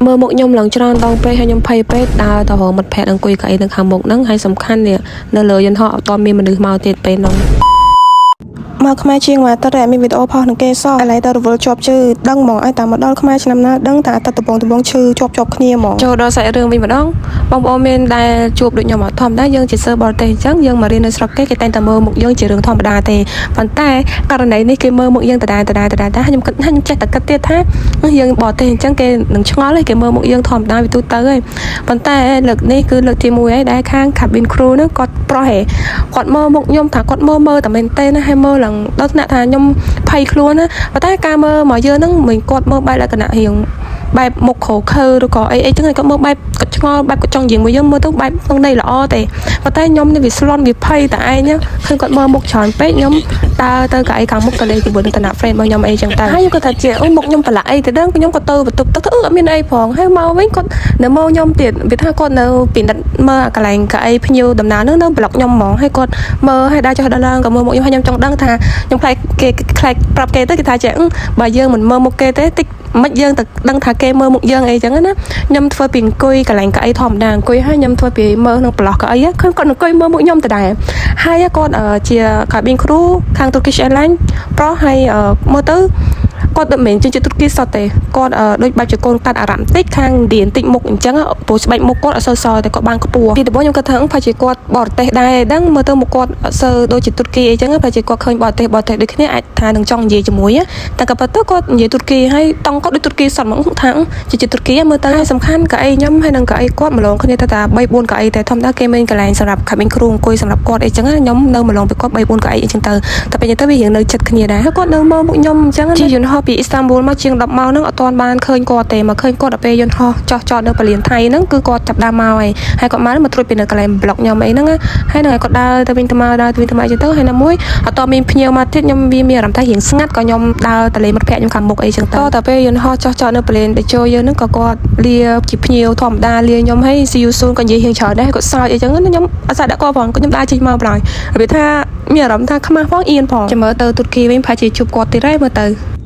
មើលមុខខ្ញុំឡើងច្រើនដងពេកហើយខ្ញុំភ័យពេកដើរទៅរកមិត្តភក្តិអង្គុយកៅអីនៅខាងមុខហ្នឹងហើយសំខាន់នេះនៅលើយន្តហោះអត់ទាន់មានមនុស្សមកទៀតពេលហ្នឹងមកខ្មែរជាងមកតើមានវីដេអូផុសនឹងគេសោះឥឡូវទៅរវល់ជាប់ជឺដឹងហ្មងឲ្យតាមមកដល់ខ្មែរឆ្នាំណាដឹងតែតើដំបងឈឺជាប់គ្នាហ្មងចូលដល់សាច់រឿងវិញម្ដងបងប្អូនមានដែលជួបដូចខ្ញុំអត់ធម្មតាយើងជាសិស្សបរទេសអញ្ចឹងយើងមករៀននៅស្រុកគេតែងតែមើលមុខយើងជារឿងធម្មតាទេប៉ុន្តែករណីនេះគេមើលមុខយើងដដែលខ្ញុំគិតថាខ្ញុំចេះតែគិតទៀតថាយើងបរទេសអញ្ចឹងគេនឹងឆ្ងល់គេមើលមុខយើងធម្មតាវាទូទៅហើយប៉ុន្តែលើកនេះគឺលើកទី1ហើយដែលខាង cabin crew ហ្នឹងគាត់ប្រុសហេគាត់មើលមុខខ្ញុំថាគាត់មើលតែមែនទេណាហើយមើលឡើងដល់ថ្នាក់ថាខ្ញុំភ័យខ្លួនណាប៉ុន្តែការមើលមកយើងហ្នឹងមិនគាត់មើលបែបលក្ខណៈរៀងបែបមុខខោខើឬក៏អីចឹងគាត់មើលបែបគាត់ឆ្ងល់បែបគាត់ចង់និយាយមួយយើងមើលទៅបែបក្នុងន័យល្អទេប៉ុន្តែខ្ញុំនេះវាស្លន់វាភ័យតែឯងឃើញគាត់មើលមុខច្រើនពេកខ្ញុំដើរទៅកៅអីខាងមុខទៅលេងជាមួយនឹងតាណា friend របស់ខ្ញុំអីចឹងទៅហើយគាត់ថាជាអូមុខខ្ញុំប្រឡាក់អីទៅដឹងខ្ញុំក៏ទៅបន្ទប់ទឹកអត់មានអីផងហើយមកវិញគាត់នៅមើលខ្ញុំទៀតវាថាគាត់នៅពិនិត្យមើលកន្លែងកៅអីភ្ញៀវដំណើរហ្នឹងនៅប្លុកខ្ញុំហ្មងហើយគាត់មើលហើយដើរចុះដល់ឡើងក៏មើលមុខខ្ញុំហើយខ្ញុំចង់ដឹងថាខ្ញុំខ្លាចគេខ្លាចប្រាប់គេទៅគេថាចេះបើយើងមិនមើលមុខគេទេតិចមិនយើងទៅដឹងថាគេមើលមុខយើងអីចឹងណាខ្ញុំធ្វើពីអង្គុយកន្លែងកៅអីធម្មតាអង្គុយហើយខ្ញុំធ្វើពីមើលក្នុងប្លោះកៅអីឃើញគាត់អង្គុយមើលមុខខ្ញុំដដែលហើយគាត់ជា cabin crew ខាង Turkish Airlines ប្រុសហើយមើលទៅគាត់មិនមែនជាទូរគីសតទេគាត់ដូចបែបជាកូនកាត់អារ៉ាប់តិចខាងឌៀនតិចមុខអញ្ចឹងព្រោះស្បែកមុខគាត់អត់សូវសតែគាត់បានខ្ពស់ពីដំបូងខ្ញុំគាត់ថាប្រហែលជាគាត់បរទេសដែរដឹងមើលទៅមុខគាត់អត់សូវដូចជាទូរគីអីចឹងប្រហែលជាគាត់ឃើញបរទេសដូចគ្នាអាចថានឹងចង់និយាយជាមួយតែក៏ប៉ុន្តែគាត់និយាយទូរគីហើយតង់គាត់ដូចទូរគីសតមកថាជាទូរគីមើលទៅសំខាន់កៅអីខ្ញុំហើយនឹងកៅអីគាត់ម្លងគ្នាថា3 4កៅអីតែធម្មតាគេមានកន្លែងសម្រាប់ cabin crew អង្គុយសម្រាប់គាត់អីចឹងខ្ញុំនៅម្លងពីគាត់3 4កៅអីអញ្ចឹងទៅតែពេលទៅវារៀងនៅចិត្តគ្នាដែរហើយគាត់នៅមើលមុខខ្ញុំអញ្ចឹងជាយន្តហោះពីអ៊ីស្តាំប៊ូលមកជាង10ម៉ោងហ្នឹងអត់ទាន់បានឃើញគាត់ទេមកឃើញគាត់ដល់ពេលយន្តហោះចោះចតនៅពលានថៃហ្នឹងគឺគាត់ចាប់ដើមមកហើយគាត់មកត្រួតពីនៅកន្លែងប្លុកខ្ញុំអីហ្នឹងហើយនឹងគាត់ដើរទៅវិញទៅមកអញ្ចឹងទៅហើយណាមួយអត់តមានភ្ញៀវមកទៀតខ្ញុំវាមានអារម្មណ៍ថារៀងស្ងាត់ក៏ខ្ញុំដើរទៅលេងមិត្តភក្តិខ្ញុំខាងមុខអីចឹងទៅតែពេលយន្តហោះចោះចតនៅពលានតេជោយើងហ្នឹងក៏គាត់លាជាភ្ញៀវធម្មតាលាខ្ញុំហើយ see you soon ក៏និយាយរៀងច្រើនដែរគាត់សើចអីចឹងខ្ញុំអត់ស្អាតដាក់គាត់ផងខ្ញុំដើរចេញមកបណ្ដោយរបៀបថាមានអារម្មណ៍ថាខ្មាស់ផងអៀនផងចាំមើលទៅទូរគីវិញប្រហែលជាជួបគាត់ទៀតហើយមើលទៅ